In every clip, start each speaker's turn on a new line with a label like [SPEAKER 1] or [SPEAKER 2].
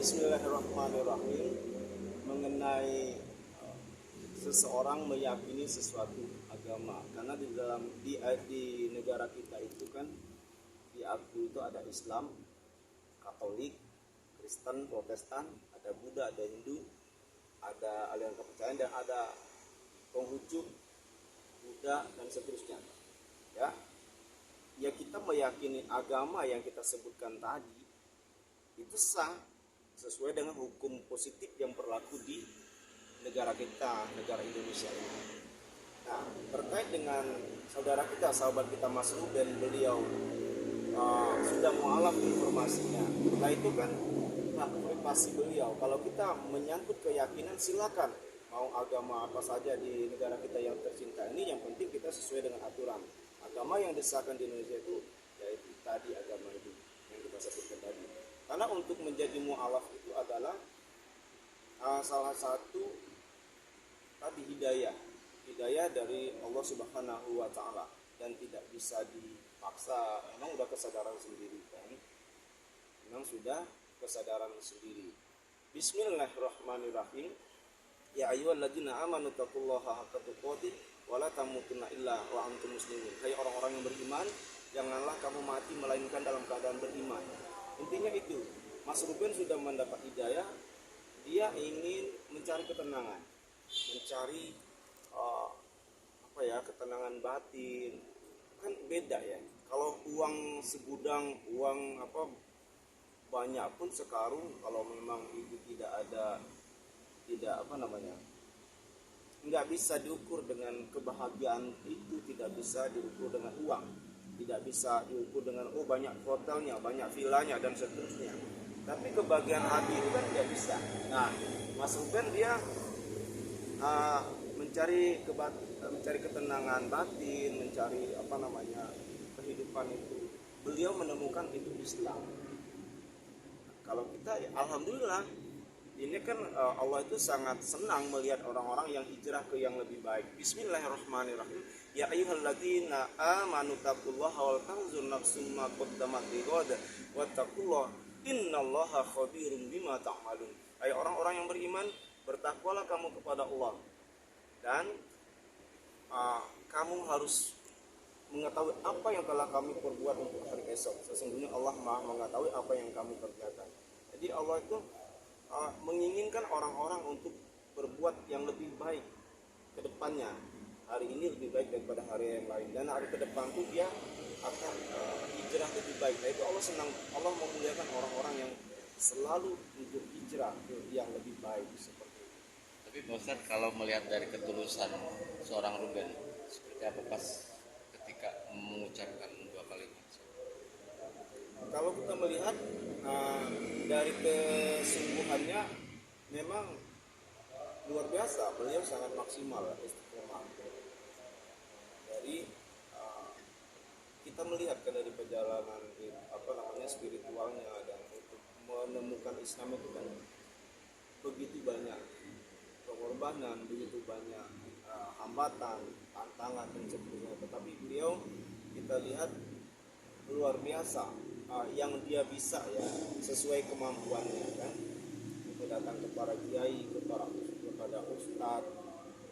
[SPEAKER 1] Bismillahirrahmanirrahim. Mengenai seseorang meyakini sesuatu agama, karena di negara kita itu kan diakui itu ada Islam, Katolik, Kristen, Protestan, ada Buddha, ada Hindu, ada aliran kepercayaan, dan ada Konghucu, Buddha, dan seterusnya. Ya kita meyakini agama yang kita sebutkan tadi itu sah sesuai dengan hukum positif yang berlaku di negara kita, negara Indonesia ini. Nah, terkait dengan saudara kita, sahabat kita Mas Ruben, beliau sudah mualaf informasinya. Nah itu kan hak privasi beliau. Kalau kita menyangkut keyakinan, silakan mau agama apa saja di negara kita yang tercinta ini, yang penting kita sesuai dengan aturan. Agama yang disahkan di Indonesia itu yaitu tadi agama itu yang kita sebutkan tadi. Karena untuk menjadi mu'alaf itu adalah salah satu tadi hidayah dari Allah Subhanahu wa Ta'ala, dan tidak bisa dipaksa. Memang sudah kesadaran sendiri kan, memang sudah kesadaran sendiri. Bismillahirrahmanirrahim. Ya ayyuhalladzina amanu taqullaha haqqa tuqatih wa la tamutunna illa wa antum muslimun. Hai orang-orang yang beriman, janganlah kamu mati melainkan dalam keadaan beriman. Intinya itu, Mas Ruben sudah mendapat hidayah. Dia ingin mencari ketenangan, mencari ketenangan batin. Kan beda ya. Kalau uang segudang, uang banyak pun sekarung, kalau memang itu nggak bisa diukur dengan kebahagiaan, itu tidak bisa diukur dengan uang, tidak bisa diukur dengan banyak hotelnya, banyak villanya, dan seterusnya. Tapi kebahagiaan hati itu kan tidak bisa. Nah, Mas Ruben dia mencari ketenangan batin, mencari kehidupan itu. Beliau menemukan itu Islam. Kalau kita ya, alhamdulillah, ini kan Allah itu sangat senang melihat orang-orang yang hijrah ke yang lebih baik. Bismillahirrahmanirrahim. Ya ayyuhalladzina amanu taqullaha wal tanzur nafsum ma qaddamat lighad wattaqullaha innallaha khabirum bima ta'malun. Hai orang-orang yang beriman, bertakwalah kamu kepada Allah, dan kamu harus mengetahui apa yang telah kami perbuat untuk hari esok. Sesungguhnya Allah Maha mengetahui apa yang kami kerjakan. Jadi Allah itu menginginkan orang-orang untuk berbuat yang lebih baik ke depannya. Hari ini lebih baik daripada hari yang lain, dan hari ke depan itu dia akan hijrah lebih baik. Nah itu Allah senang, Allah memuliakan orang-orang yang selalu untuk hijrah ke yang lebih baik seperti itu.
[SPEAKER 2] Tapi Pak Ustadz, kalau melihat dari ketulusan seorang Ruben, seperti apa pas ketika mengucapkan dua kalimat?
[SPEAKER 1] Kalau kita melihat dari kesungguhannya, memang luar biasa. Beliau sangat maksimal istiqomah. Dari kita melihat kan dari perjalanan spiritualnya, dan untuk menemukan Islam itu kan begitu banyak pengorbanan, begitu banyak hambatan, tantangan, dan sebagainya. Tetapi beliau kita lihat luar biasa, yang dia bisa ya sesuai kemampuannya kan. Itu datang kepada kiai, kepada ustadz,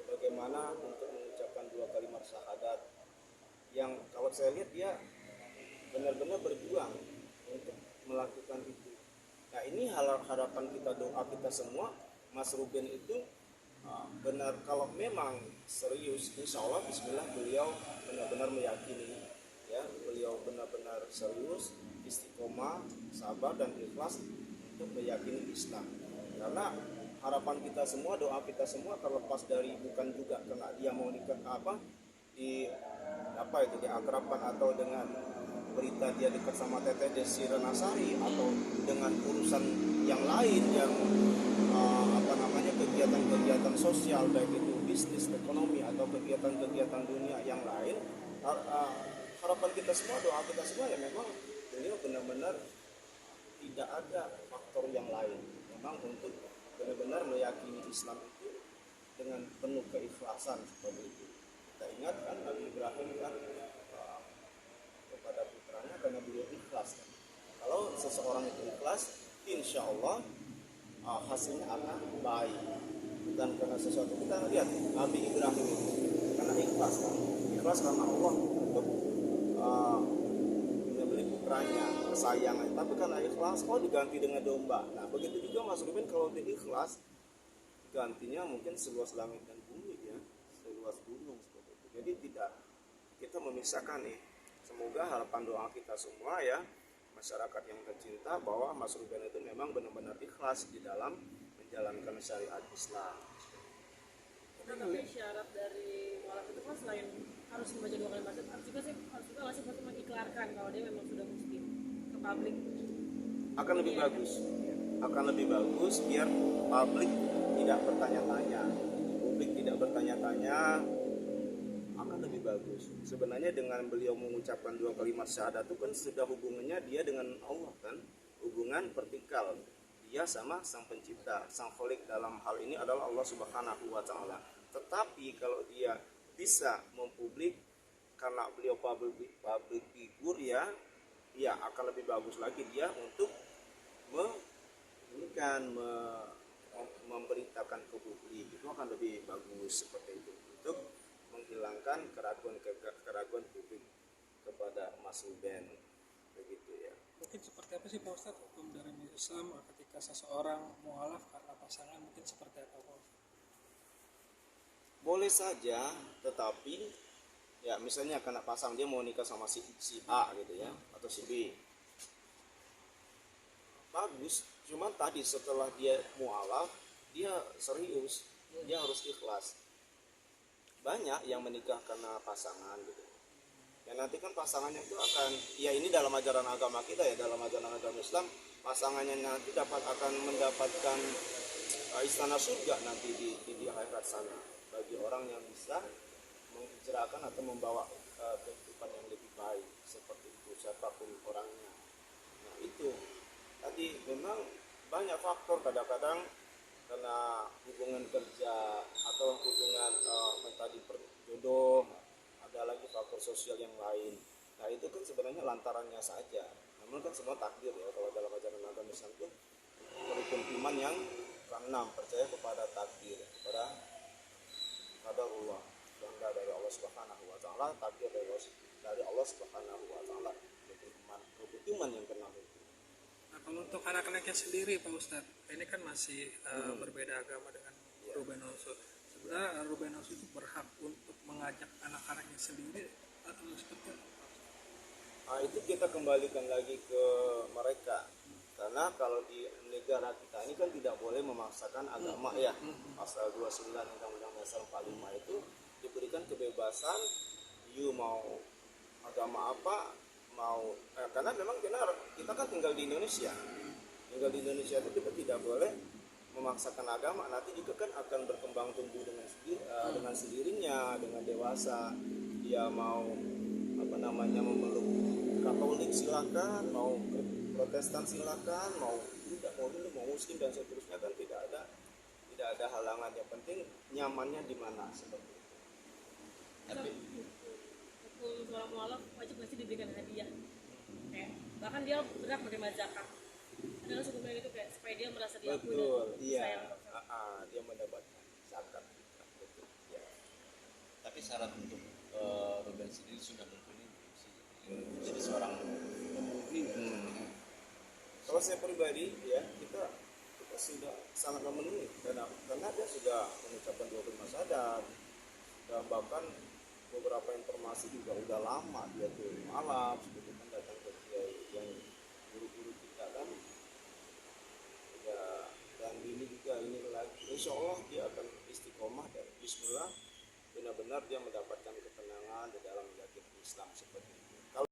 [SPEAKER 1] bagaimana untuk mengucapkan dua kalimat syahadat, yang kalau saya lihat dia benar-benar berjuang untuk melakukan itu. Nah ini harapan kita, doa kita semua, Mas Ruben itu benar, kalau memang serius, insya Allah bismillah beliau benar-benar meyakini ya, beliau benar-benar serius, istiqomah, sabar, dan ikhlas untuk meyakini Islam. Karena harapan kita semua, doa kita semua, terlepas dari bukan juga karena dia mau diakrabkan atau dengan berita dia dekat sama Teteh Desi Renasari, atau dengan urusan yang lain yang kegiatan sosial, baik itu bisnis, ekonomi, atau kegiatan dunia yang lain. Harapan kita semua, doa kita semua ya memang beliau benar-benar tidak ada faktor yang lain, memang untuk benar-benar meyakini Islam itu dengan penuh keikhlasan seperti itu. Kita ingat kan Nabi Ibrahim kan kepada putranya, karena beliau ikhlas kan. Kalau seseorang itu ikhlas, insya Allah hasilnya akan baik. Dan karena sesuatu kita lihat Nabi Ibrahim itu karena ikhlas kan, ikhlas karena Allah untuk uh, menyembelih putranya kesayangan, tapi karena ikhlas diganti dengan domba. Nah begitu juga Mas Ruben, kalau dia ikhlas gantinya mungkin seluas langit dan bumi ya, seluas gunung seperti itu. Jadi tidak kita memisahkan nih. Semoga harapan doa kita semua ya, masyarakat yang tercinta, bahwa Mas Ruben itu memang benar-benar ikhlas di dalam menjalankan syariat Islam.
[SPEAKER 3] Nah, tapi syarat dari mualaf itu kan selain harus membaca 2 kalimat syahadat, harus juga nggak sih mengiklarkan kalau dia memang sudah muslim ke publik.
[SPEAKER 1] Akan lebih bagus, akan lebih bagus biar publik tidak bertanya-tanya, publik tidak bertanya-tanya, akan lebih bagus. Sebenarnya dengan beliau mengucapkan 2 kalimat syahadat itu kan sudah hubungannya dia dengan Allah kan, hubungan vertikal dia sama sang pencipta, sang kholik dalam hal ini adalah Allah Subhanahu wa taala. Tetapi kalau dia bisa mempublik karena beliau public figure ya akan lebih bagus lagi dia untuk memberitakan ke publik, itu akan lebih bagus seperti itu untuk menghilangkan keraguan publik kepada Mas Ruben begitu ya.
[SPEAKER 4] Mungkin seperti apa sih Pak Ustadz hukum dari Islam ketika seseorang mualaf karena pasangan, mungkin seperti apa Pak Ustadz?
[SPEAKER 1] Boleh saja, tetapi ya misalnya karena pasang dia mau nikah sama si A gitu ya, atau si B, bagus. Cuman tadi setelah dia mualaf dia serius, dia harus ikhlas. Banyak yang menikah karena pasangan gitu. Ya nanti kan pasangannya itu akan, ya ini dalam ajaran agama kita ya, dalam ajaran agama Islam, pasangannya nanti akan mendapatkan istana surga nanti di akhirat sana, bagi orang yang bisa menghijrahkan atau membawa kehidupan yang lebih baik seperti itu siapapun orangnya. Nah itu tadi memang banyak faktor, kadang-kadang karena hubungan kerja atau hubungan tadi jodoh, ada lagi faktor sosial yang lain. Nah itu kan sebenarnya lantarannya saja, namun kan semua takdir ya. Kalau dalam ajaran agama Islam itu rukun iman yang keenam, percaya kepada takdir, kepada Allah, kehendak dari Allah Subhanahu wa taala, takdir dari Allah Subhanahu wa taala, rukun iman yang keenam itu.
[SPEAKER 4] Nah kalau untuk anak-anaknya sendiri Pak Ustadz, ini kan masih berbeda agama dengan Ruben Onsu. Sebenarnya Ruben Onsu itu berhak untuk mengajak anak-anaknya sendiri atau seperti apa?
[SPEAKER 1] Nah, itu kita kembalikan lagi ke mereka, karena kalau di negara kita ini kan tidak boleh memaksakan agama ya. Pasal 29 Undang-Undang Dasar 45 itu diberikan kebebasan, you mau agama apa, mau karena memang benar kita kan tinggal di Indonesia itu kita tidak boleh memaksakan agama. Nanti juga kan akan berkembang tumbuh dengan sendirinya, dengan dewasa. Dia mau memeluk Katolik silakan, mau Protestan silakan, mau tidak mau Hindu, mau Muslim dan seterusnya, kan tidak ada halangan. Yang penting nyamannya di mana seperti itu.
[SPEAKER 2] Tapi
[SPEAKER 3] Hukum seorang mualaf wajib masih diberikan hadiah. Bahkan dia berhak menerima zakat. Adalah hukumnya gitu kayak supaya dia merasa diakui dan
[SPEAKER 1] Betul, iya.
[SPEAKER 3] sayang.
[SPEAKER 1] Dia mendapatkan zakat. Betul. Ya.
[SPEAKER 2] tapi syarat untuk Ruben sendiri sudah mumpuni jadi seorang
[SPEAKER 1] Kalau saya pribadi ya kita sudah sangat memenuhi karena dia sudah mengucapkan 2 kalimat syahadat, dan bahkan beberapa informasi juga udah lama dia tuh malam gitu kan datang ke kiai yang guru-guru kita kan ya, dan ini juga ini lagi insya Allah dia akan istiqomah dan bismillah benar-benar dia mendapatkan ketenangan di dalam menjalankan Islam seperti itu.